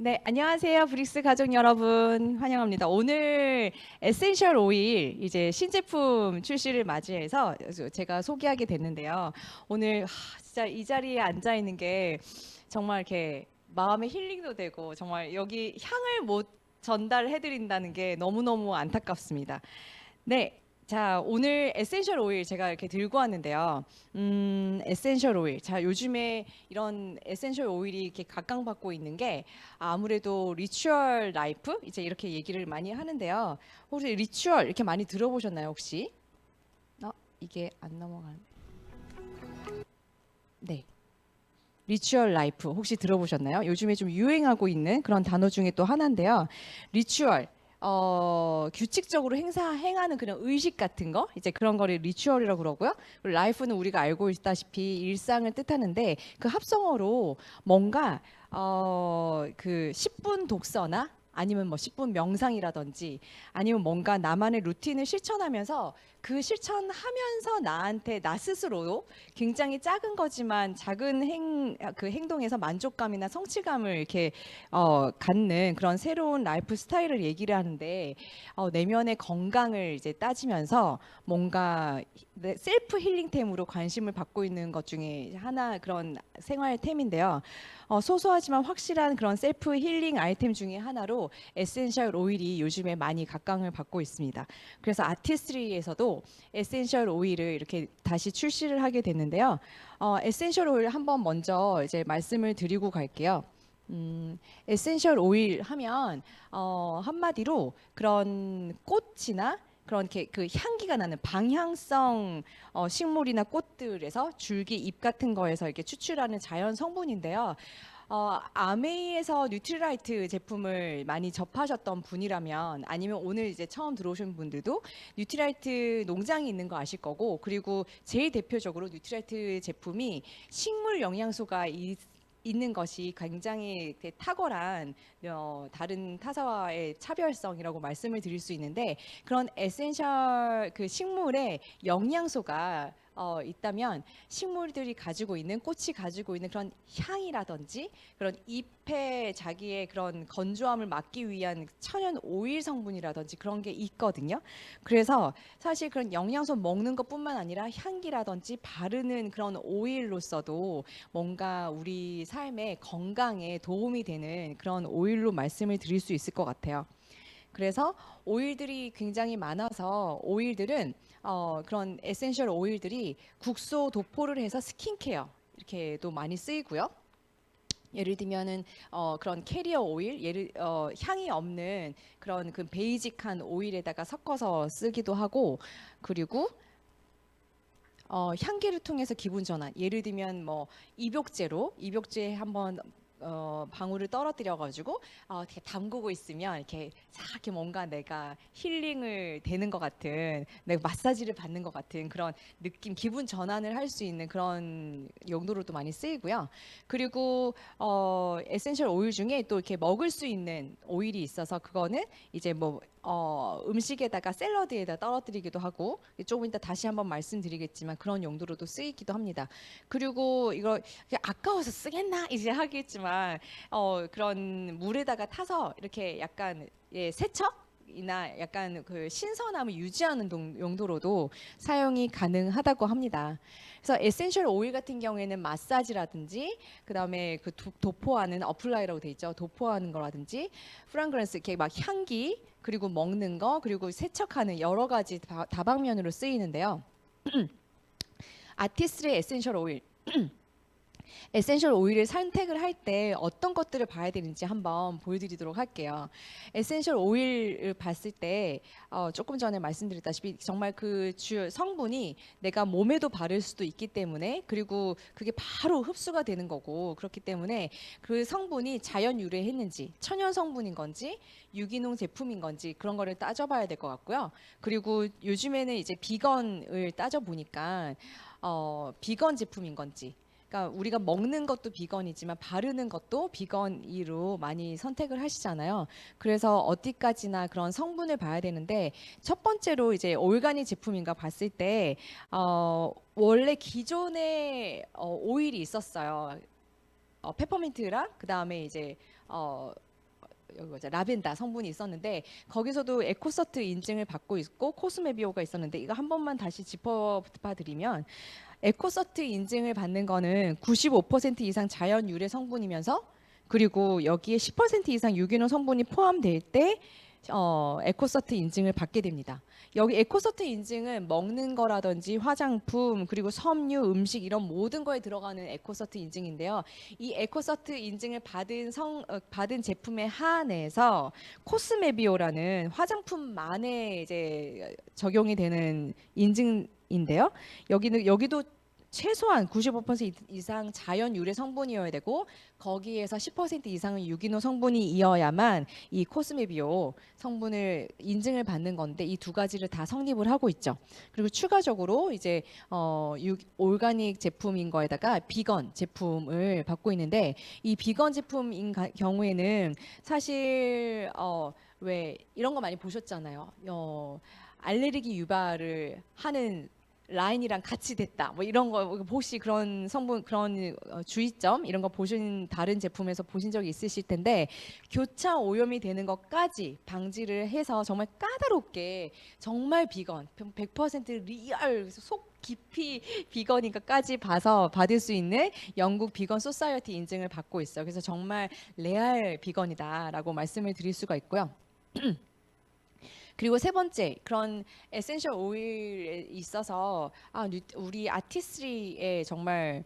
네, 안녕하세요. 브릭스 가족 여러분. 환영합니다. 오늘 에센셜 오일 이제 신제품 출시를 맞이해서 제가 소개하게 됐는데요. 오늘 진짜 이 자리에 앉아 있는 게 정말 이렇게 마음의 힐링도 되고 정말 여기 향을 못 전달해 드린다는 게 너무너무 안타깝습니다. 네. 자, 오늘 에센셜 오일 제가 이렇게 들고 왔는데요. 에센셜 오일. 자, 요즘에 이런 에센셜 오일이 이렇게 각광받고 있는 게 아무래도 리추얼 라이프? 이제 이렇게 얘기를 많이 하는데요. 혹시 리추얼 이렇게 많이 들어보셨나요, 혹시? 이게 안 넘어가는. 네. 리추얼 라이프 혹시 들어보셨나요? 요즘에 좀 유행하고 있는 그런 단어 중에 또 하나인데요. 리추얼 규칙적으로 행하는 그런 의식 같은 거 이제 그런 거를 리추얼이라고 그러고요. 그리고 라이프는 우리가 알고 있다시피 일상을 뜻하는데 그 합성어로 뭔가 그 10분 독서나 아니면 뭐 10분 명상이라든지 아니면 뭔가 나만의 루틴을 실천하면서 그 실천하면서 나한테 나 스스로도 굉장히 작은 거지만 작은 그 행동에서 만족감이나 성취감을 이렇게 갖는 그런 새로운 라이프 스타일을 얘기를 하는데 내면의 건강을 이제 따지면서 뭔가 셀프 힐링템으로 관심을 받고 있는 것 중에 하나 그런 생활템인데요. 소소하지만 확실한 그런 셀프 힐링 아이템 중에 하나로 에센셜 오일이 요즘에 많이 각광을 받고 있습니다. 그래서 아티스트리에서도 에센셜 오일을 이렇게 다시 출시를 하게 됐는데요. 에센셜 오일 한번 먼저 이제 말씀을 드리고 갈게요. 에센셜 오일 하면 한마디로 그런 꽃이나 그런 그 향기가 나는 방향성 식물이나 꽃들에서 줄기 잎 같은 거에서 이렇게 추출하는 자연 성분인데요. 아메이에서 뉴트리라이트 제품을 많이 접하셨던 분이라면 아니면 오늘 이제 처음 들어오신 분들도 뉴트리라이트 농장이 있는 거 아실 거고 그리고 제일 대표적으로 뉴트리라이트 제품이 식물 영양소가 있는 것이 굉장히 탁월한 다른 타사와의 차별성이라고 말씀을 드릴 수 있는데 그런 에센셜 그 식물의 영양소가 있다면 식물들이 가지고 있는 꽃이 가지고 있는 그런 향이라든지 그런 잎의 자기의 그런 건조함을 막기 위한 천연 오일 성분이라든지 그런 게 있거든요. 그래서 사실 그런 영양소 먹는 것뿐만 아니라 향기라든지 바르는 그런 오일로서도 뭔가 우리 삶의 건강에 도움이 되는 그런 오일로 말씀을 드릴 수 있을 것 같아요. 그래서 오일들이 굉장히 많아서 오일들은 그런 에센셜 오일들이 국소 도포를 해서 스킨케어 이렇게도 많이 쓰이고요. 예를 들면은 그런 캐리어 오일, 향이 없는 그런 그 베이직한 오일에다가 섞어서 쓰기도 하고 그리고 향기를 통해서 기분 전환. 예를 들면 뭐 입욕제 한번 방울을 떨어뜨려 가지고 이렇게 담그고 있으면 이렇게 뭔가 내가 힐링을 되는 것 같은 내가 마사지를 받는 것 같은 그런 느낌 기분 전환을 할 수 있는 그런 용도로도 많이 쓰이고요. 그리고 에센셜 오일 중에 또 이렇게 먹을 수 있는 오일이 있어서 그거는 이제 뭐 음식에다가 샐러드에다 떨어뜨리기도 하고 조금 이따 다시 한번 말씀드리겠지만 그런 용도로도 쓰이기도 합니다. 그리고 이거 아까워서 쓰겠나 이제 하겠지만 그런 물에다가 타서 이렇게 약간 세척 이나 약간 그 신선함을 유지하는 용도로도 사용이 가능하다고 합니다. 그래서 에센셜 오일 같은 경우에는 마사지라든지 그다음에 그 도포하는 어플라이라고 돼 있죠. 도포하는 거라든지 프랑그런스 이렇게 막 향기 그리고 먹는 거 그리고 세척하는 여러 가지 다방면으로 쓰이는데요. 아티스트의 에센셜 오일 에센셜 오일을 선택을 할 때 어떤 것들을 봐야 되는지 한번 보여드리도록 할게요. 에센셜 오일을 봤을 때 조금 전에 말씀드렸다시피 정말 그 주 성분이 내가 몸에도 바를 수도 있기 때문에 그리고 그게 바로 흡수가 되는 거고 그렇기 때문에 그 성분이 자연 유래했는지 천연 성분인 건지 유기농 제품인 건지 그런 거를 따져봐야 될 것 같고요. 그리고 요즘에는 이제 비건을 따져 보니까 비건 제품인 건지 그러니까 우리가 먹는 것도 비건이지만 바르는 것도 비건이로 많이 선택을 하시잖아요. 그래서 어디까지나 그런 성분을 봐야 되는데 첫 번째로 이제 올가닉 제품인가 봤을 때 원래 기존에 오일이 있었어요. 페퍼민트랑 그다음에 이제 라벤더 성분이 있었는데 거기서도 에코서트 인증을 받고 있고 코스메비오가 있었는데 이거 한 번만 다시 짚어봐 드리면 에코서트 인증을 받는 거는 95% 이상 자연 유래 성분이면서 그리고 여기에 10% 이상 유기농 성분이 포함될 때 에코서트 인증을 받게 됩니다. 여기 에코서트 인증은 먹는 거라든지 화장품 그리고 섬유, 음식 이런 모든 거에 들어가는 에코서트 인증인데요. 이 에코서트 인증을 받은 제품에 한해서 코스메비오라는 화장품만에 이제 적용이 되는 인증인데요. 여기도 최소한 95% 이상 자연 유래 성분이어야 되고 거기에서 10% 이상은 유기농 성분이어야만 이 코스메비오 성분을 인증을 받는 건데 이 두 가지를 다 성립을 하고 있죠. 그리고 추가적으로 이제 올가닉 제품인 거에다가 비건 제품을 받고 있는데 이 비건 제품인 경우에는 사실 왜 이런 거 많이 보셨잖아요. 알레르기 유발을 하는 라인이랑 같이 됐다. 뭐 이런 거 혹시 그런 성분 그런 주의점 이런 거 보신 다른 제품에서 보신 적이 있으실 텐데 교차 오염이 되는 것까지 방지를 해서 정말 까다롭게 정말 비건 100% 리얼 속 깊이 비건인가까지 봐서 받을 수 있는 영국 비건 소사이어티 인증을 받고 있어요. 그래서 정말 레알 비건이다라고 말씀을 드릴 수가 있고요. 그리고 세 번째 그런 에센셜 오일에 있어서 우리 아티스트리에 정말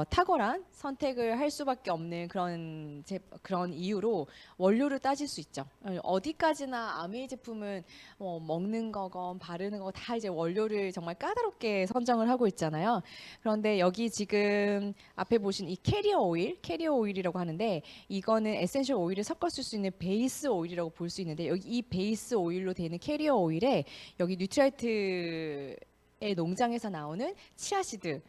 탁월한 선택을 할 수밖에 없는 그런 이유로 원료를 따질 수 있죠. 어디까지나 아메이 제품은 먹는 거건 바르는 거 다 이제 원료를 정말 까다롭게 선정을 하고 있잖아요. 그런데 여기 지금 앞에 보신 이 캐리어 오일이라고 하는데 이거는 에센셜 오일을 섞어 쓸 수 있는 베이스 오일이라고 볼 수 있는데 여기 이 베이스 오일로 되는 캐리어 오일에 여기 뉴트라이트의 농장에서 나오는 치아시드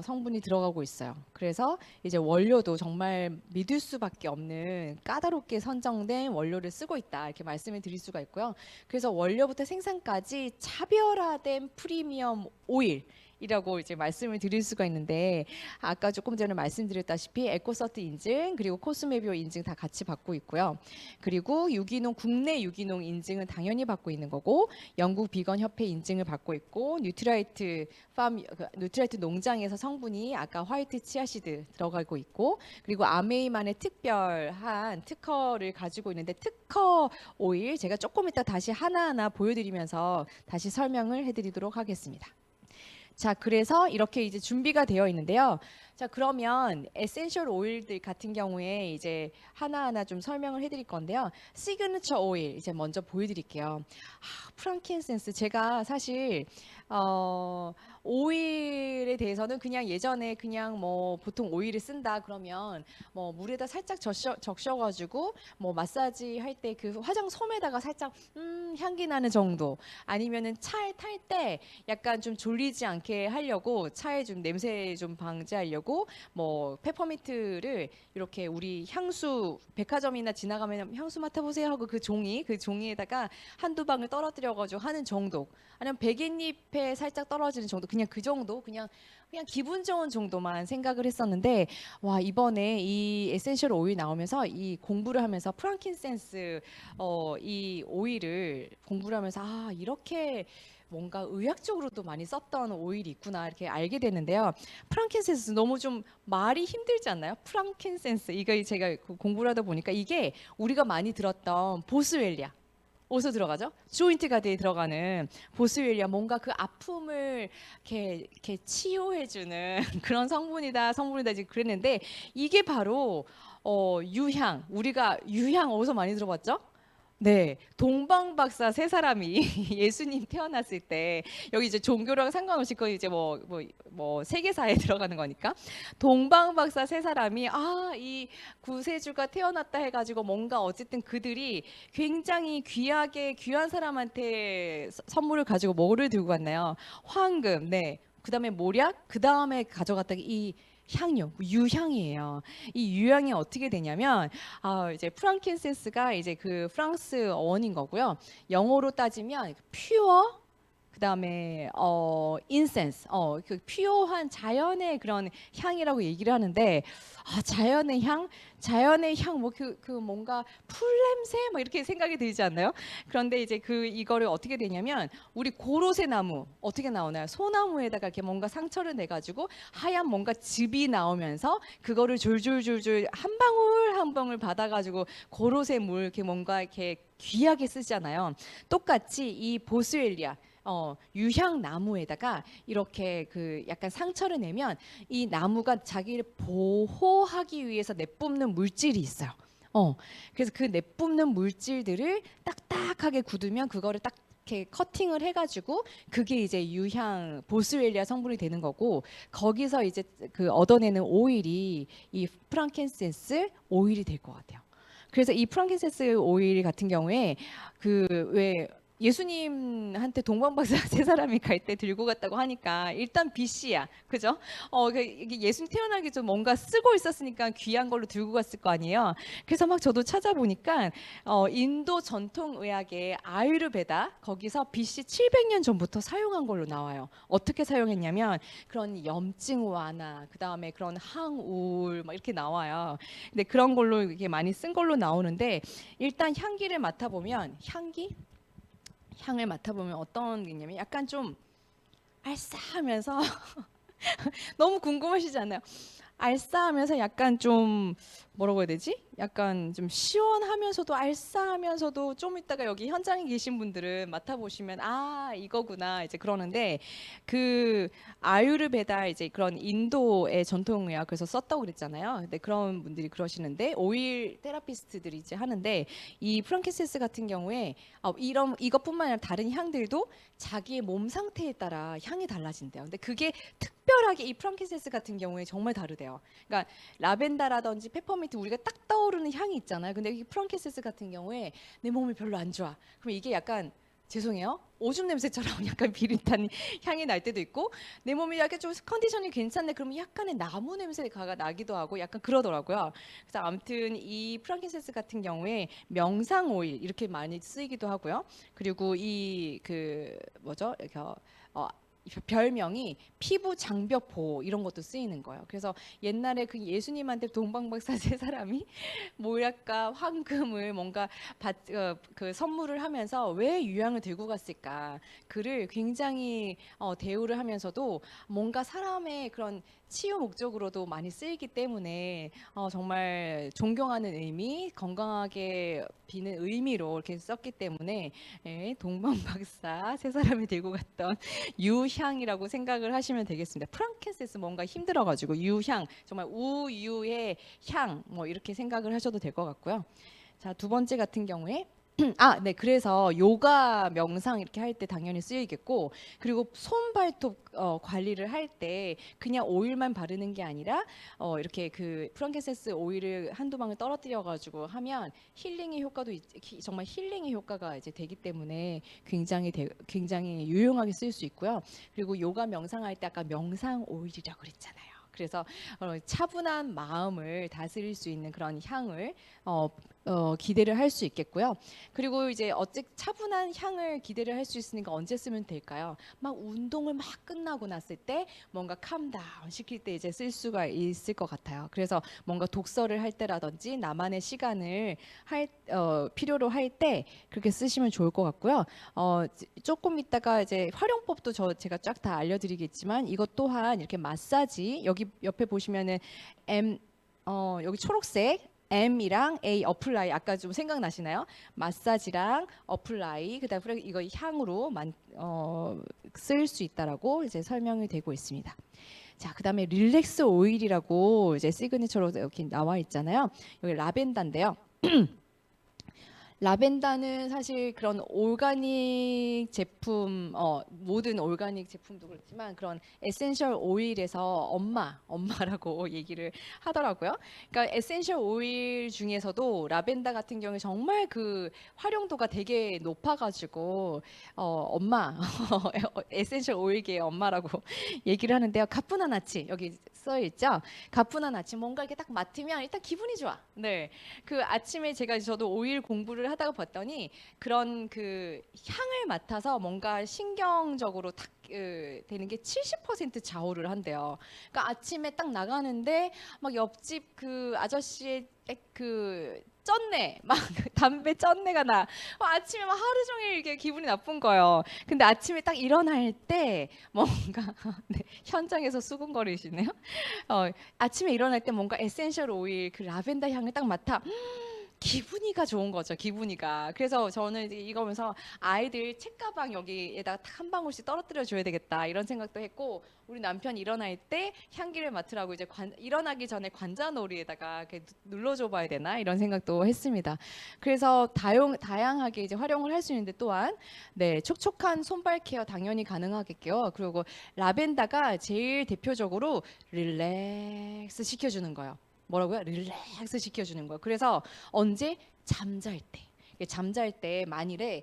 성분이 들어가고 있어요. 그래서 이제 원료도 정말 믿을 수밖에 없는 까다롭게 선정된 원료를 쓰고 있다 이렇게 말씀을 드릴 수가 있고요. 그래서 원료부터 생산까지 차별화된 프리미엄 오일 이라고 이제 말씀을 드릴 수가 있는데 아까 조금 전에 말씀드렸다시피 에코서트 인증 그리고 코스메비오 인증 다 같이 받고 있고요. 그리고 국내 유기농 인증은 당연히 받고 있는 거고 영국 비건 협회 인증을 받고 있고 뉴트라이트 농장에서 성분이 아까 화이트 치아시드 들어가고 있고 그리고 아메이만의 특별한 특허를 가지고 있는데 특허 오일 제가 조금 이따 다시 하나하나 보여드리면서 다시 설명을 해드리도록 하겠습니다. 자, 그래서 이렇게 이제 준비가 되어 있는데요. 자, 그러면 에센셜 오일들 같은 경우에 이제 하나하나 좀 설명을 해드릴 건데요. 시그니처 오일 이제 먼저 보여드릴게요. 프랑킨센스 제가 사실 오일에 대해서는 그냥 예전에 그냥 뭐 보통 오일을 쓴다 그러면 뭐 물에다 살짝 적셔가지고 뭐 마사지 할 때 그 화장솜에다가 살짝 향기 나는 정도 아니면은 차에 탈 때 약간 좀 졸리지 않게 하려고 차에 좀 냄새 좀 방지하려고 뭐 페퍼민트를 이렇게 우리 향수 백화점이나 지나가면 향수 맡아보세요 하고 그 종이에다가 한두 방울 떨어뜨려가지고 하는 정도 아니면 백엔잎에 살짝 떨어지는 정도 그냥 그 정도 그냥 기분 좋은 정도만 생각을 했었는데 와 이번에 이 에센셜 오일 나오면서 이 공부를 하면서 프랑킨센스 이 오일을 공부를 하면서 이렇게 뭔가 의학적으로도 많이 썼던 오일이 있구나 이렇게 알게 됐는데요. 프랑킨센스 너무 좀 말이 힘들지 않나요? 프랑킨센스 이거 제가 공부를 하다 보니까 이게 우리가 많이 들었던 보스웰리아 어디서 들어가죠? 조인트 가드에 들어가는 보스웰리아 뭔가 그 아픔을 이렇게 치유해주는 그런 성분이다 지금 그랬는데 이게 바로 유향 우리가 유향 어디서 많이 들어봤죠? 네, 동방박사 세 사람이 예수님 태어났을 때 여기 이제 종교랑 상관없이 거의 이제 뭐 세계사에 들어가는 거니까 동방박사 세 사람이 이 구세주가 태어났다 해가지고 뭔가 어쨌든 그들이 굉장히 귀한 사람한테 선물을 가지고 뭐를 들고 갔나요? 황금, 네. 그다음에 모략, 그다음에 가져갔다 이 향료, 유향이에요. 이 유향이 어떻게 되냐면 이제 프랑킨센스가 이제 그 프랑스 어원인 거고요. 영어로 따지면 퓨어 그다음에 인센스, 그 퓨어한 자연의 그런 향이라고 얘기를 하는데, 자연의 향, 뭐 그 뭔가 풀 냄새, 뭐 이렇게 생각이 들지 않나요? 그런데 이제 이거를 어떻게 되냐면, 우리 고로쇠 나무 어떻게 나오나요? 소나무에다가 이렇게 뭔가 상처를 내 가지고 하얀 뭔가 즙이 나오면서 그거를 줄줄줄줄 한 방울 한 방울 받아 가지고 고로쇠 물 이렇게 뭔가 이렇게 귀하게 쓰잖아요. 똑같이 이 보스웰리아, 유향 나무에다가 이렇게 그 약간 상처를 내면 이 나무가 자기를 보호하기 위해서 내뿜는 물질이 있어요. 그래서 그 내뿜는 물질들을 딱딱하게 굳으면 그거를 딱 이렇게 커팅을 해가지고 그게 이제 유향 보스웰리아 성분이 되는 거고, 거기서 이제 그 얻어내는 오일이 이 프랑킨센스 오일이 될 것 같아요. 그래서 이 프랑킨센스 오일 같은 경우에 그 왜 예수님한테 동방박사 세 사람이 갈 때 들고 갔다고 하니까 일단 BC야, 그죠? 이게 예수님 태어나기 전 뭔가 쓰고 있었으니까 귀한 걸로 들고 갔을 거 아니에요. 그래서 막 저도 찾아보니까 인도 전통 의학의 아유르베다 거기서 BC 700년 전부터 사용한 걸로 나와요. 어떻게 사용했냐면 그런 염증 완화, 그 다음에 그런 항우울 막 이렇게 나와요. 근데 그런 걸로 이렇게 많이 쓴 걸로 나오는데, 일단 향을 맡아보면 어떤 게 있냐면 약간 좀 알싸하면서 너무 궁금하시지 않나요? 알싸하면서 약간 좀 뭐라고 해야 되지? 약간 좀 시원하면서도 알싸하면서도, 좀 이따가 여기 현장에 계신 분들은 맡아보시면 아 이거구나 이제 그러는데, 그 아유르베다 이제 그런 인도의 전통의학에서 썼다고 그랬잖아요. 근데 그런 분들이 그러시는데, 오일 테라피스트들이 이제 하는데, 이 프랑키센스 같은 경우에 이런 이것뿐만 아니라 다른 향들도 자기의 몸 상태에 따라 향이 달라진대요. 근데 그게 특별하게 이 프랑키센스 같은 경우에 정말 다르대요. 그러니까 라벤더라든지 페퍼민트 우리가 딱 떠오르는 향이 있잖아요. 근데 이 프랑키센스 같은 경우에 내 몸이 별로 안 좋아. 그럼 이게 약간, 죄송해요, 오줌 냄새처럼 약간 비릿한 향이 날 때도 있고, 내 몸이 약간 좀 컨디션이 괜찮네 그러면 약간의 나무 냄새가 나기도 하고 약간 그러더라고요. 그래서 아무튼 이 프랑키센스 같은 경우에 명상 오일 이렇게 많이 쓰이기도 하고요. 그리고 이 그 뭐죠? 이렇게 별명이 피부 장벽 보호 이런 것도 쓰이는 거예요. 그래서 옛날에 그 예수님한테 동방박사 세 사람이 모략과 황금을 뭔가 그 선물을 하면서 왜 유향을 들고 갔을까? 그를 굉장히 대우를 하면서도 뭔가 사람의 그런 치유 목적으로도 많이 쓰이기 때문에 정말 존경하는 의미, 건강하게 비는 의미로 이렇게 썼기 때문에, 예, 동방박사 세 사람이 들고 갔던 유향이라고 생각을 하시면 되겠습니다. 프랑켄시스 뭔가 힘들어가지고 유향, 정말 우유의 향, 뭐 이렇게 생각을 하셔도 될 것 같고요. 자, 두 번째 같은 경우에 네. 그래서 요가, 명상 이렇게 할 때 당연히 쓰이겠고, 그리고 손발톱 관리를 할 때 그냥 오일만 바르는 게 아니라 이렇게 그 프랑kin센스 오일을 한두 방울 떨어뜨려 가지고 하면 힐링의 효과도 정말 힐링의 효과가 이제 되기 때문에 굉장히 유용하게 쓸 수 있고요. 그리고 요가 명상할 때 아까 명상 오일이라고 그랬잖아요. 그래서 차분한 마음을 다스릴 수 있는 그런 향을 기대를 할 수 있겠고요. 그리고 이제 차분한 향을 기대를 할 수 있으니까 언제 쓰면 될까요? 막 운동을 막 끝나고 났을 때 뭔가 캄다운 시킬 때 이제 쓸 수가 있을 것 같아요. 그래서 뭔가 독서를 할 때라든지 나만의 시간을 필요로 할 때 그렇게 쓰시면 좋을 것 같고요. 조금 있다가 이제 활용법도 제가 쫙 다 알려드리겠지만, 이것 또한 이렇게 마사지, 여기 옆에 보시면은 여기 초록색 M이랑 A 어플라이, 아까 좀 생각나시나요? 마사지랑 어플라이, 그다음에 이거 향으로 쓸 수 있다라고 이제 설명이 되고 있습니다. 자, 그다음에 릴렉스 오일이라고 이제 시그니처로 이렇게 나와 있잖아요. 여기 라벤더인데요. 라벤더는 사실 그런 오가닉 제품, 모든 오가닉 제품도 그렇지만 그런 에센셜 오일에서 엄마라고 얘기를 하더라고요. 그러니까 에센셜 오일 중에서도 라벤더 같은 경우에 정말 그 활용도가 되게 높아가지고 엄마, 에센셜 오일계의 엄마라고 얘기를 하는데요. 가뿐한 아치 여기 써 있죠. 가뿐한 아침 뭔가 이렇게 딱 맡으면 일단 기분이 좋아. 네, 그 아침에 저도 오일 공부를 연구를 하다가 봤더니 그런 그 향을 맡아서 뭔가 신경적으로 탁 되는 게 70% 좌우를 한대요. 그러니까 아침에 딱 나가는데 막 옆집 그 아저씨의 그 쩐내 막 담배 쩐내가 나. 아침에 막 하루 종일 이렇게 기분이 나쁜 거예요. 근데 아침에 딱 일어날 때 뭔가 네, 현장에서 수군거리시네요. 아침에 일어날 때 뭔가 에센셜 오일 그 라벤더 향을 딱 맡아 기분이가 좋은 거죠. 기분이가. 그래서 저는 이제 이거 보면서 아이들 책가방 여기에다가 딱 한 방울씩 떨어뜨려 줘야 되겠다 이런 생각도 했고, 우리 남편이 일어날 때 향기를 맡으라고 이제 일어나기 전에 관자놀이에다가 이렇게 눌러줘 봐야 되나 이런 생각도 했습니다. 그래서 다양하게 이제 활용을 할 수 있는데, 또한 네, 촉촉한 손발 케어 당연히 가능하겠고요. 그리고 라벤더가 제일 대표적으로 릴렉스 시켜주는 거예요. 뭐라고요? 릴렉스 시켜주는 거예요. 그래서 언제? 잠잘 때. 잠잘 때 만일에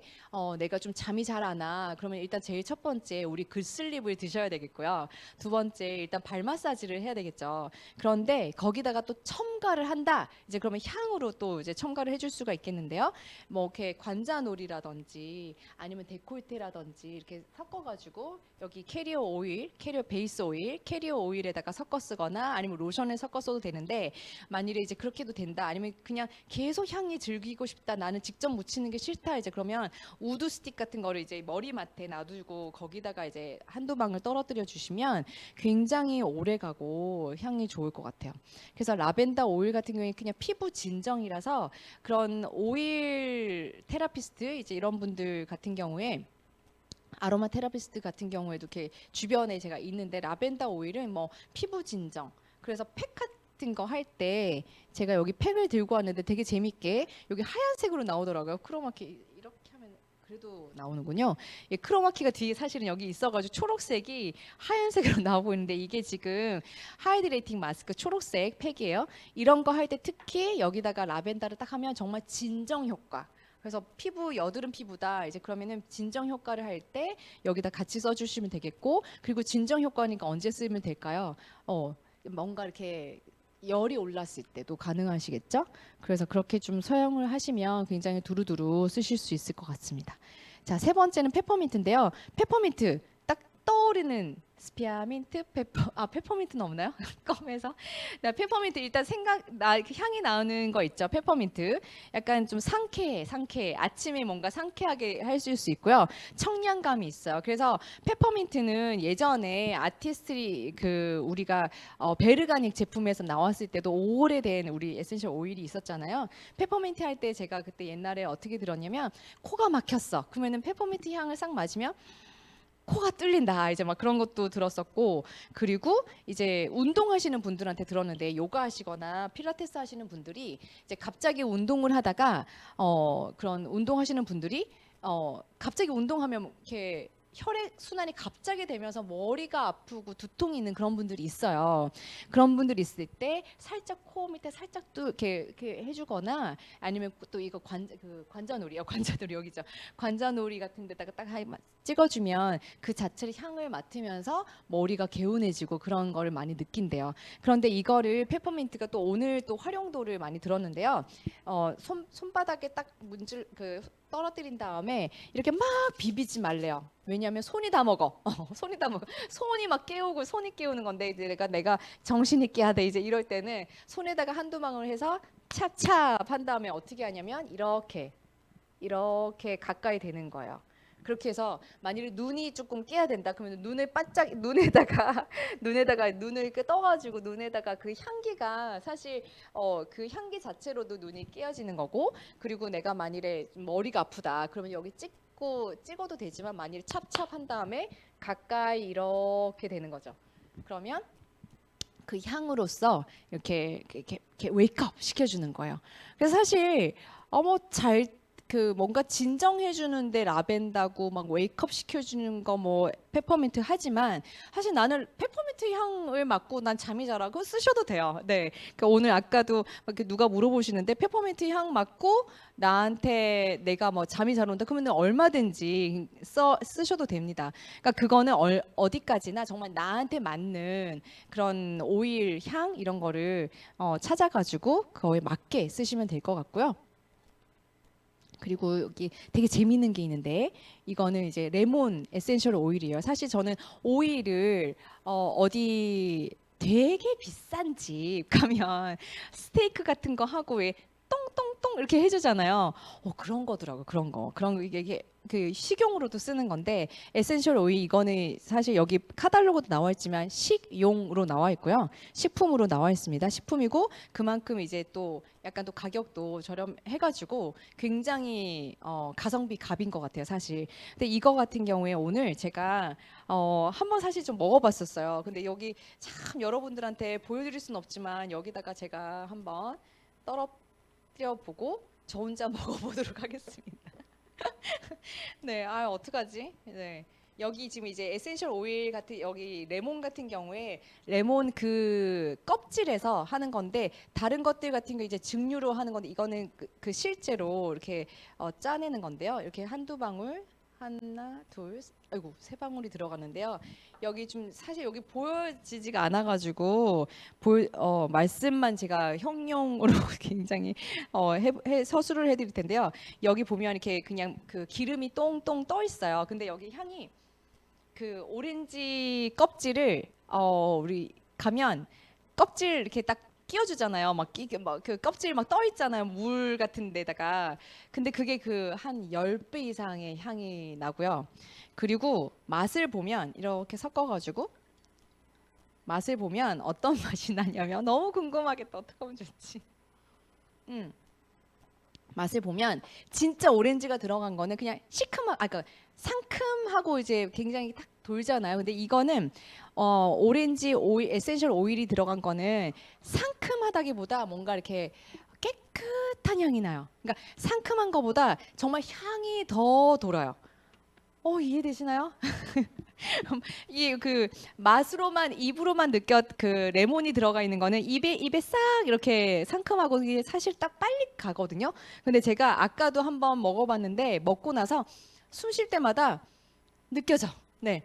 내가 좀 잠이 잘 안 와, 그러면 일단 제일 첫 번째 우리 글슬립을 드셔야 되겠고요. 두 번째 일단 발 마사지를 해야 되겠죠. 그런데 거기다가 또 첨가를 한다. 이제 그러면 향으로 또 이제 첨가를 해줄 수가 있겠는데요. 뭐 이렇게 관자놀이라든지 아니면 데콜테라든지 이렇게 섞어가지고 여기 캐리어 오일, 캐리어 베이스 오일, 캐리어 오일에다가 섞어 쓰거나 아니면 로션을 섞어 써도 되는데, 만일에 이제 그렇게 해도 된다. 아니면 그냥 계속 향이 즐기고 싶다. 나는 직접 묻히는 게 싫다. 이제 그러면 우드 스틱 같은 거를 이제 머리맡에 놔두고 거기다가 이제 한두 방울 떨어뜨려 주시면 굉장히 오래 가고 향이 좋을 것 같아요. 그래서 라벤더 오일 같은 경우에 그냥 피부 진정이라서 그런 오일 테라피스트 이제 이런 분들 같은 경우에, 아로마 테라피스트 같은 경우에도 이렇게 주변에 제가 있는데, 라벤더 오일은 뭐 피부 진정, 그래서 팩 같은 거 할 때 제가 여기 팩을 들고 왔는데 되게 재밌게 여기 하얀색으로 나오더라고요. 크로마키 이렇게 하면 그래도 나오는군요. 예, 크로마키가 뒤에 사실은 여기 있어가지고 초록색이 하얀색으로 나오고 있는데, 이게 지금 하이드레이팅 마스크 초록색 팩이에요. 이런 거 할 때 특히 여기다가 라벤더를 딱 하면 정말 진정 효과. 그래서 피부 여드름 피부다 이제 그러면은 진정 효과를 할 때 여기다 같이 써주시면 되겠고, 그리고 진정 효과니까 언제 쓰면 될까요? 뭔가 이렇게 열이 올랐을 때도 가능하시겠죠? 그래서 그렇게 좀 사용을 하시면 굉장히 두루두루 쓰실 수 있을 것 같습니다. 자, 세 번째는 페퍼민트인데요. 페퍼민트 딱 떠오르는 스피아민트, 페퍼민트는 없나요? 껌에서. 나 페퍼민트 일단 향이 나는 거 있죠. 페퍼민트. 약간 좀 상쾌해. 아침에 뭔가 상쾌하게 하실 수 있고요. 청량감이 있어요. 그래서 페퍼민트는 예전에 아티스트리 우리가 베르가닉 제품에서 나왔을 때도 오래된 우리 에센셜 오일이 있었잖아요. 페퍼민트 할 때 제가 그때 옛날에 어떻게 들었냐면, 코가 막혔어. 그러면은 페퍼민트 향을 싹 마시면 코가 뚫린다 이제 막 그런 것도 들었었고, 그리고 이제 운동하시는 분들한테 들었는데, 요가 하시거나 필라테스 하시는 분들이 이제 갑자기 운동을 하다가 그런 운동하시는 분들이 갑자기 운동하면 이렇게 혈액 순환이 갑자기 되면서 머리가 아프고 두통이 있는 그런 분들이 있어요. 그런 분들이 있을 때 살짝 코 밑에 살짝 또 이렇게 해주거나, 아니면 또 이거 관자놀이요. 관자놀이 여기죠. 관자놀이 같은 데다가 딱 찍어주면 그 자체를 향을 맡으면서 머리가 개운해지고 그런 거를 많이 느낀대요. 그런데 이거를 페퍼민트가 또 오늘 또 활용도를 많이 들었는데요. 손바닥에 딱 떨어뜨린 다음에 이렇게 막 비비지 말래요. 왜냐하면 손이 다 먹어. 손이 다 먹어. 손이 막 깨우고, 손이 깨우는 건데, 이제 내가 정신 있게 하되 이제 이럴 때는 손에다가 한두 방울 해서 찹찹 한 다음에 어떻게 하냐면 이렇게 가까이 대는 거예요. 그렇게 해서 만일에 눈이 조금 깨야 된다 그러면 눈을 바짝 눈에다가 눈을 떠가지고 눈에다가 그 향기가 사실 그 향기 자체로도 눈이 깨어지는 거고, 그리고 내가 만일에 머리가 아프다 그러면 여기 찍어도 되지만, 만일에 찹찹 한 다음에 가까이 이렇게 되는 거죠. 그러면 그 향으로서 이렇게 웨이크업 시켜주는 거예요. 그래서 사실 뭔가 진정해주는데 라벤더고 막 웨이크업 시켜주는 거 뭐 페퍼민트 하지만, 사실 나는 페퍼민트 향을 맡고 난 잠이 잘 와고 쓰셔도 돼요. 네, 그러니까 오늘 아까도 누가 물어보시는데 페퍼민트 향 맡고 나한테 내가 뭐 잠이 잘 온다 그러면 얼마든지 쓰셔도 됩니다. 그러니까 그거는 어디까지나 정말 나한테 맞는 그런 오일 향 이런 거를 찾아가지고 그거에 맞게 쓰시면 될 것 같고요. 그리고 여기 되게 재밌는 게 있는데 이거는 이제 레몬 에센셜 오일이에요. 사실 저는 오일을 어디 되게 비싼 집 가면 스테이크 같은 거 하고 왜 똥똥똥 이렇게 해주잖아요. 그런 거더라고. 그런 거 이게 그 식용으로도 쓰는 건데 에센셜 오일 이거는 사실 여기 카탈로그도 나와 있지만 식용으로 나와 있고요. 식품으로 나와 있습니다. 식품이고 그만큼 이제 또 약간 또 가격도 저렴해가지고 굉장히 가성비 갑인 것 같아요, 사실. 근데 이거 같은 경우에 오늘 제가 한번 사실 좀 먹어봤었어요. 근데 여기 참 여러분들한테 보여드릴 수는 없지만 여기다가 제가 한번 떨어뜨려 보고 저 혼자 먹어보도록 하겠습니다. 네, 어떡하지? 네. 여기 지금 이제 에센셜 오일 같은 여기 레몬 같은 경우에 레몬 그 껍질에서 하는 건데 다른 것들 같은 거 이제 증류로 하는 건데 이거는 그 실제로 이렇게 짜내는 건데요. 이렇게 한두 방울 하나 아이고 세 방울이 들어가는데요. 여기 좀 사실 여기 보여지지가 않아가지고 말씀만 제가 형용으로 굉장히 서술을 해드릴 텐데요. 여기 보면 이렇게 그냥 그 기름이 똥똥 떠 있어요. 근데 여기 향이 그 오렌지 껍질을 우리 가면 껍질 이렇게 딱 끼워주잖아요. 막 그 껍질 막 떠 있잖아요. 물 같은 데다가. 근데 그게 그 한 10배 이상의 향이 나고요. 그리고 맛을 보면 이렇게 섞어가지고 맛을 보면 어떤 맛이 나냐면 너무 궁금하겠다. 어떻게 하면 좋지? 맛을 보면 진짜 오렌지가 들어간 거는 그냥 그러니까 상큼하고 이제 굉장히 탁 돌잖아요. 근데 이거는 오렌지 오일, 에센셜 오일이 들어간 거는 상큼하다기보다 뭔가 이렇게 깨끗한 향이 나요. 그러니까 상큼한 거보다 정말 향이 더 돌아요. 이해되시나요? 이 그 맛으로만 입으로만 그 레몬이 들어가 있는 거는 입에 싹 이렇게 상큼하고 이게 사실 딱 빨리 가거든요. 근데 제가 아까도 한번 먹어봤는데 먹고 나서 숨 쉴 때마다 느껴져. 네,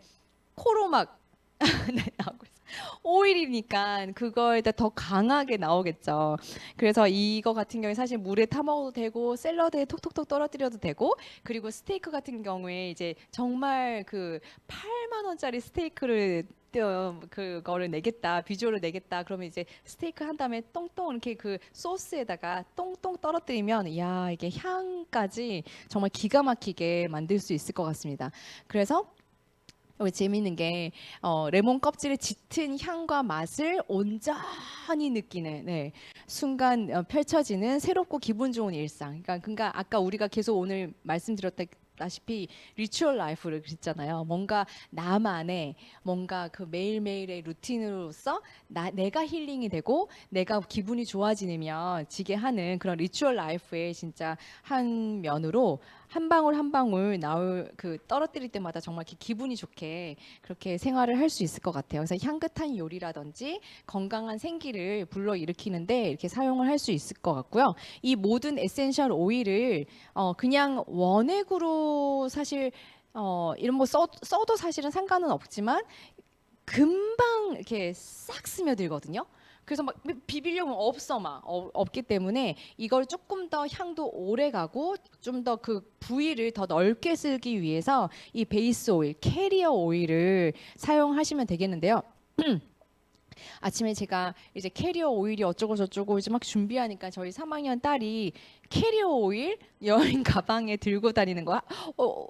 코로 막 네, 나오고 있어요. 오일이니까 그거에다 더 강하게 나오겠죠. 그래서 이거 같은 경우에 사실 물에 타 먹어도 되고 샐러드에 톡톡톡 떨어뜨려도 되고 그리고 스테이크 같은 경우에 이제 정말 그 8만 원짜리 스테이크를 그거를 내겠다 비주얼을 내겠다 그러면 이제 스테이크 한 다음에 똥똥 이렇게 그 소스에다가 똥똥 떨어뜨리면 야 이게 향까지 정말 기가 막히게 만들 수 있을 것 같습니다. 그래서 여기 재미있는 게 레몬 껍질의 짙은 향과 맛을 온전히 느끼는 순간 펼쳐지는 새롭고 기분 좋은 일상. 그러니까 아까 우리가 계속 오늘 말씀드렸다시피 리추얼 라이프를 그랬잖아요. 뭔가 나만의 뭔가 그 매일매일의 루틴으로서 내가 힐링이 되고 내가 기분이 좋아지면 지게 하는 그런 리추얼 라이프의 진짜 한 면으로 한 방울 한 방울 떨어뜨릴 때마다 정말 이렇게 기분이 좋게 그렇게 생활을 할 수 있을 것 같아요. 그래서 향긋한 요리라든지 건강한 생기를 불러일으키는데 이렇게 사용을 할 수 있을 것 같고요. 이 모든 에센셜 오일을 그냥 원액으로 사실 이런 거 써도 사실은 상관은 없지만 금방 이렇게 싹 스며들거든요. 그래서 막 비비려면 없기 때문에 이걸 조금 더 향도 오래 가고 좀 더 그 부위를 더 넓게 쓰기 위해서 이 베이스 오일, 캐리어 오일을 사용하시면 되겠는데요. 아침에 제가 이제 캐리어 오일이 어쩌고 저쩌고 이제 막 준비하니까 저희 3학년 딸이 캐리어 오일 여행 가방에 들고 다니는 거야.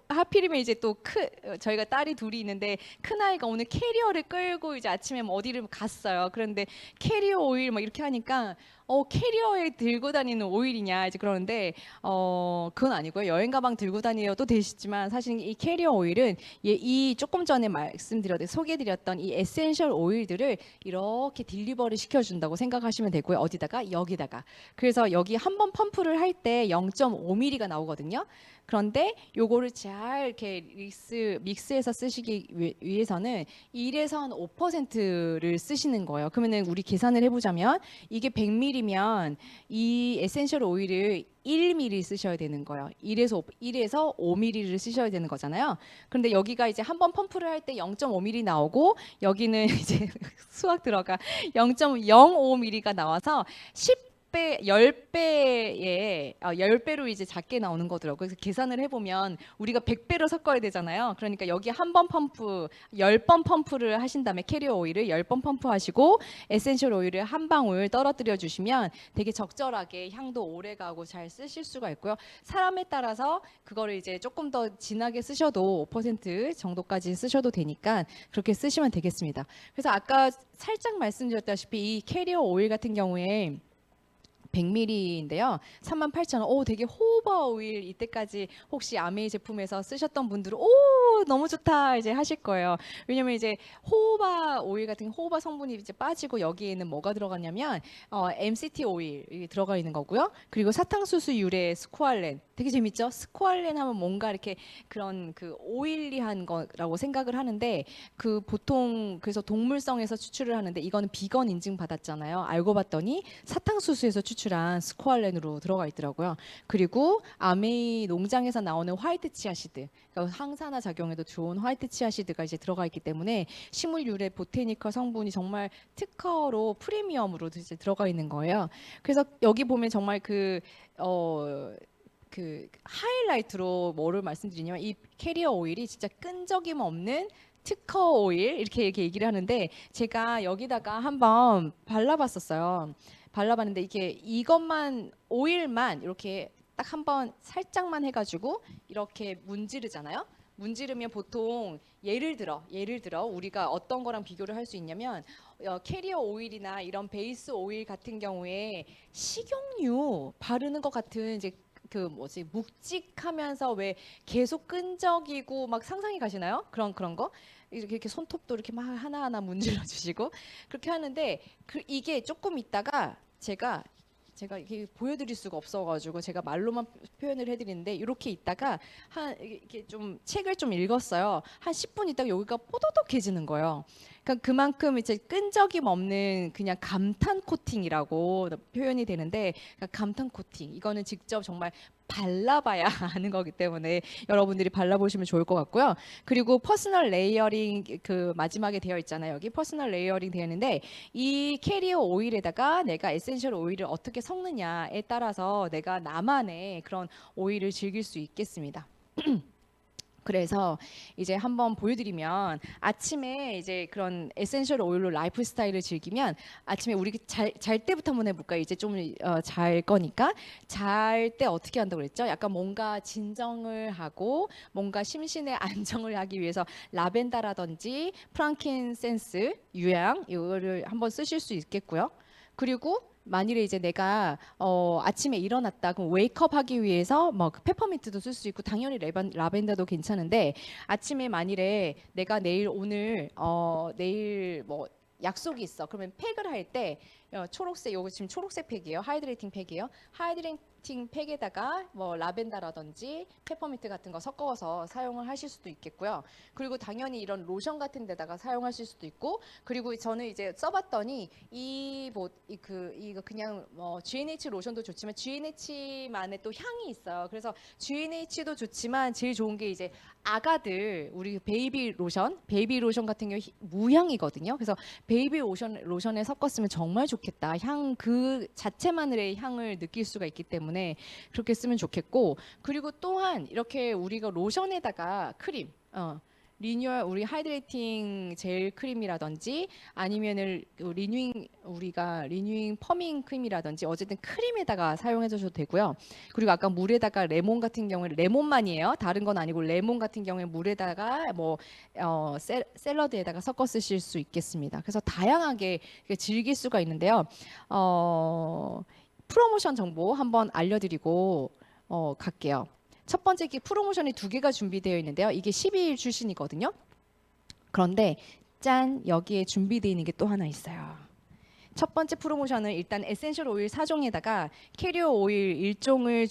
하필이면 이제 또 저희가 딸이 둘이 있는데 큰 아이가 오늘 캐리어를 끌고 이제 아침에 뭐 어디를 갔어요. 그런데 캐리어 오일 막 이렇게 하니까 캐리어에 들고 다니는 오일이냐 이제 그러는데 그건 아니고요. 여행 가방 들고 다니어도 되시지만 사실 이 캐리어 오일은 이 조금 전에 소개드렸던 이 에센셜 오일들을 이렇게 딜리버리 시켜준다고 생각하시면 되고요. 어디다가 여기다가. 그래서 여기 한번 펌프를 할 때 0.5ml가 나오거든요. 그런데 요거를 잘 이렇게 믹스해서 쓰시기 위해서는 1에서 한 5%를 쓰시는 거예요. 그러면은 우리 계산을 해보자면 이게 100ml면 이 에센셜 오일을 1ml 쓰셔야 되는 거예요. 1에서 5ml를 쓰셔야 되는 거잖아요. 그런데 여기가 이제 한번 펌프를 할 때 0.5ml 나오고 여기는 이제 수학 들어가 0.05ml가 나와서 100배, 10배에 10배로 이제 작게 나오는 거더라고요. 그래서 계산을 해보면 우리가 100배로 섞어야 되잖아요. 그러니까 여기 한 번 펌프, 10번 펌프를 하신 다음에 캐리어 오일을 10번 펌프하시고 에센셜 오일을 한 방울 떨어뜨려 주시면 되게 적절하게 향도 오래 가고 잘 쓰실 수가 있고요. 사람에 따라서 그거를 이제 조금 더 진하게 쓰셔도 5% 정도까지 쓰셔도 되니까 그렇게 쓰시면 되겠습니다. 그래서 아까 살짝 말씀드렸다시피 이 캐리어 오일 같은 경우에 100ml인데요. 38,000원. 오, 되게 호호바 오일 이때까지 혹시 아메이 제품에서 쓰셨던 분들은 오, 너무 좋다 이제 하실 거예요. 왜냐면 이제 호호바 오일 같은 호호바 성분이 이제 빠지고 여기에는 뭐가 들어갔냐면 MCT 오일이 들어가 있는 거고요. 그리고 사탕수수 유래 스코알렌. 되게 재밌죠? 스코알렌 하면 뭔가 이렇게 그런 그 오일리한 거라고 생각을 하는데 그 보통 그래서 동물성에서 추출을 하는데 이거는 비건 인증 받았잖아요. 알고 봤더니 사탕수수에서 추출한 스코알렌으로 들어가 있더라고요. 그리고 아메이 농장에서 나오는 화이트 치아시드, 그러니까 항산화 작용에도 좋은 화이트 치아시드가 이제 들어가 있기 때문에 식물 유래 보테니컬 성분이 정말 특허로 프리미엄으로 이제 들어가 있는 거예요. 그래서 여기 보면 정말 그 하이라이트로 뭐를 말씀드리냐면 이 캐리어 오일이 진짜 끈적임 없는 특허 오일 이렇게 얘기를 하는데 제가 여기다가 한번 발라봤었어요. 발라봤는데 이게 이것만 오일만 이렇게 딱 한번 살짝만 해가지고 이렇게 문지르잖아요. 문지르면 보통 예를 들어 우리가 어떤 거랑 비교를 할 수 있냐면 캐리어 오일이나 이런 베이스 오일 같은 경우에 식용유 바르는 것 같은 이제 그 뭐지 묵직하면서 왜 계속 끈적이고 막 상상이 가시나요? 그런 거 이렇게 손톱도 이렇게 막 하나하나 문질러 주시고 그렇게 하는데 이게 조금 있다가 제가 이렇게 보여드릴 수가 없어가지고 제가 말로만 표현을 해드리는데 이렇게 있다가 한 이렇게 좀 책을 좀 읽었어요. 한 10분 있다가 여기가 뽀독해지는 거예요. 그러니까 그만큼 이제 끈적임 없는 그냥 감탄 코팅이라고 표현이 되는데 그러니까 감탄 코팅 이거는 직접 정말 발라봐야 아는 거기 때문에 여러분들이 발라보시면 좋을 것 같고요. 그리고 퍼스널 레이어링 그 마지막에 되어 있잖아요. 여기 퍼스널 레이어링 되어 있는데 이 캐리어 오일에다가 내가 에센셜 오일을 어떻게 섞느냐에 따라서 내가 나만의 그런 오일을 즐길 수 있겠습니다. 그래서 이제 한번 보여드리면 아침에 이제 그런 에센셜 오일로 라이프 스타일을 즐기면 아침에 우리 잘 때부터 한번 해볼까요? 이제 좀 잘 거니까 잘 때 어떻게 한다고 그랬죠? 약간 뭔가 진정을 하고 뭔가 심신의 안정을 하기 위해서 라벤더라든지 프랑킨센스 유향 이거를 한번 쓰실 수 있겠고요. 그리고 만일에 이제 내가 아침에 일어났다 그럼 웨이크업 하기 위해서 뭐 페퍼민트도 쓸 수 있고 당연히 라벤더도 괜찮은데 아침에 만일에 내가 내일 뭐 약속이 있어 그러면 팩을 할 때 초록색 요거 지금 초록색 팩이에요. 하이드레이팅 팩이에요. 하이드레이팅 팩에다가 뭐 라벤더라든지 페퍼민트 같은 거 섞어서 사용을 하실 수도 있겠고요. 그리고 당연히 이런 로션 같은 데다가 사용하실 수도 있고 그리고 저는 이제 써봤더니 이거 그냥 뭐 G&H 로션도 좋지만 G&H만의 또 향이 있어요. 그래서 G&H도 좋지만 제일 좋은 게 이제 아가들 우리 베이비 로션 같은 경우 무향이거든요. 그래서 베이비 로션에 섞었으면 정말 좋겠다. 향 그 자체만의 향을 느낄 수가 있기 때문에 그렇게 쓰면 좋겠고 그리고 또한 이렇게 우리가 로션에다가 크림 리뉴얼 우리 하이드레이팅 젤 크림이라든지 아니면은 우리가 리뉴잉 퍼밍 크림이라든지 어쨌든 크림에다가 사용해 주셔도 되고요. 그리고 아까 물에다가 레몬 같은 경우에 레몬만이에요. 다른 건 아니고 레몬 같은 경우에 물에다가 뭐 샐러드에다가 섞어 쓰실 수 있겠습니다. 그래서 다양하게 즐길 수가 있는데요. 프로모션 정보 한번 알려드리고 갈게요. 첫 번째 프로모션이 2개가 준비되어 있는데요. 이게 12일 출신이거든요. 그런데 짠 여기에 준비되어 있는 게 또 하나 있어요. 첫 번째 프로모션은 일단 에센셜 오일 4종에다가 캐리어 오일 1종을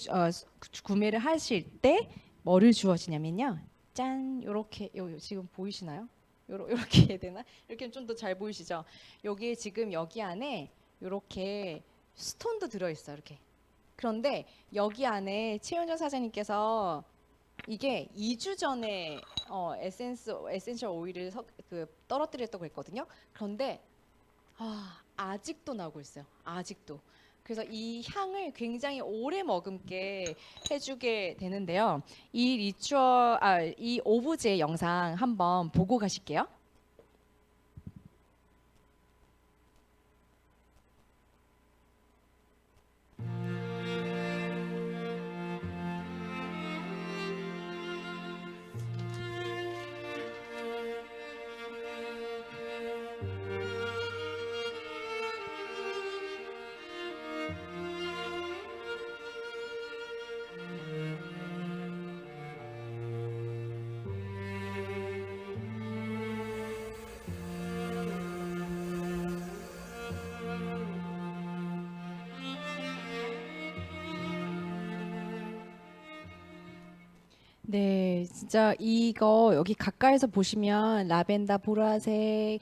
구매를 하실 때 뭐를 주어지냐면요. 짠 요렇게 지금 보이시나요? 요렇게 해야 되나? 이렇게 좀 더 잘 보이시죠? 여기에 지금 여기 안에 요렇게 스톤도 들어있어요. 이렇게. 그런데 여기 안에 최윤정 사장님께서 이게 2주 전에 에센셜 오일을 떨어뜨렸다고 했거든요. 그런데 아직도 나오고 있어요. 아직도. 그래서 이 향을 굉장히 오래 머금게 해주게 되는데요. 이 오브제 영상 한번 보고 가실게요. 네, 진짜 이거 여기 가까이서 보시면 라벤더, 보라색,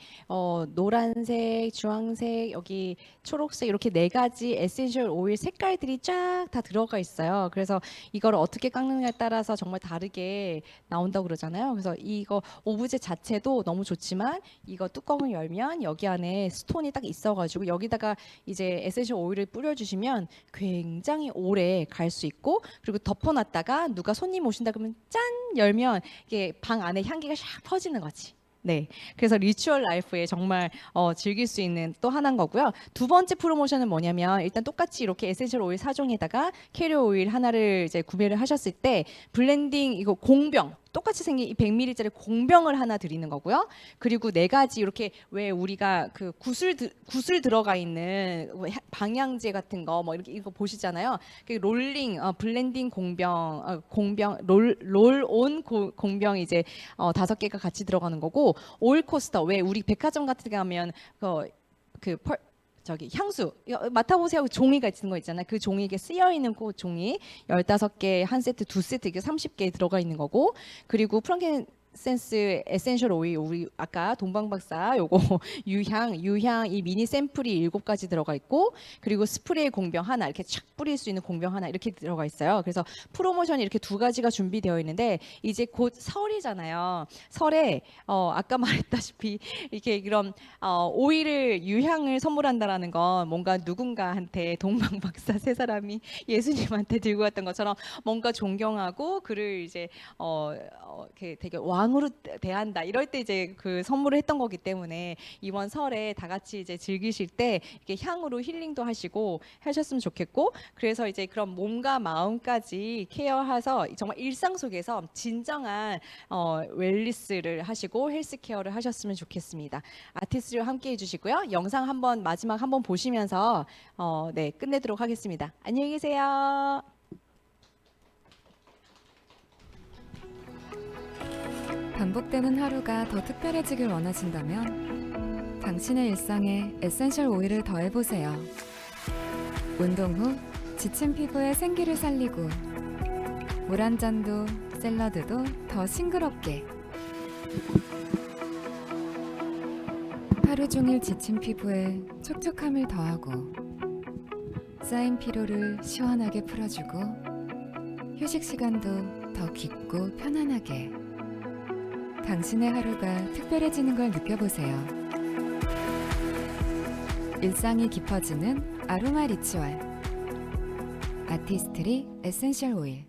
노란색, 주황색, 여기 초록색 이렇게 네 가지 에센셜 오일 색깔들이 쫙 다 들어가 있어요. 그래서 이걸 어떻게 깎느냐에 따라서 정말 다르게 나온다고 그러잖아요. 그래서 이거 오브제 자체도 너무 좋지만 이거 뚜껑을 열면 여기 안에 스톤이 딱 있어가지고 여기다가 이제 에센셜 오일을 뿌려주시면 굉장히 오래 갈 수 있고, 그리고 덮어놨다가 누가 손님 오신다 그러면 짠 열면 이게 방 안에 향기가 샥 퍼지는 거지. 네, 그래서 리추얼 라이프에 정말 즐길 수 있는 또 하나인 거고요. 두 번째 프로모션은 뭐냐면 일단 똑같이 이렇게 에센셜 오일 4종에다가 캐리어 오일 하나를 이제 구매를 하셨을 때 블렌딩 이거 공병 똑같이 생긴 이 100ml짜리 공병을 하나 드리는 거고요. 그리고 네 가지 이렇게 왜 우리가 그 구슬 들어가 있는 방향제 같은 거 뭐 이렇게 이거 보시잖아요. 그 롤링 블렌딩 공병 롤온 공병 이제 5개가 같이 들어가는 거고, 오일 코스터 왜 우리 백화점 같은 데 가면 저기 향수 맡아보세요. 종이가 있는 거 있잖아요. 그 종이에 쓰여 있는 그 종이 15개 한 세트, 두 세트 이게 30개 들어가 있는 거고, 그리고 프랑켄센스 에센셜 오일 우리 아까 동방박사 요거 유향 이 미니 샘플이 7가지 들어가 있고, 그리고 스프레이 공병 하나 이렇게 착 뿌릴 수 있는 공병 하나 이렇게 들어가 있어요. 그래서 프로모션이 이렇게 두 가지가 준비되어 있는데 이제 곧 설이잖아요. 설에 아까 말했다시피 이렇게 이런 오일을 유향을 선물한다라는 건 뭔가 누군가한테 동방박사 세 사람이 예수님한테 들고 왔던 것처럼 뭔가 존경하고 그를 이제 이렇게 되게 왕으로 대한다 이럴 때 이제 그 선물을 했던 거기 때문에 이번 설에 다 같이 이제 즐기실 때 이렇게 향으로 힐링도 하시고 하셨으면 좋겠고, 그래서 이제 그런 몸과 마음까지 케어해서 정말 일상 속에서 진정한 웰니스를 하시고 헬스케어를 하셨으면 좋겠습니다. 아티스트와 함께 해주시고요. 영상 한번 마지막 한번 보시면서 네, 끝내도록 하겠습니다. 안녕히 계세요. 반복되는 하루가 더 특별해지길 원하신다면 당신의 일상에 에센셜 오일을 더해보세요. 운동 후 지친 피부에 생기를 살리고 물 한 잔도 샐러드도 더 싱그럽게, 하루 종일 지친 피부에 촉촉함을 더하고 쌓인 피로를 시원하게 풀어주고 휴식 시간도 더 깊고 편안하게, 당신의 하루가 특별해지는 걸 느껴보세요. 일상이 깊어지는 아로마 리추얼 아티스트리 에센셜 오일.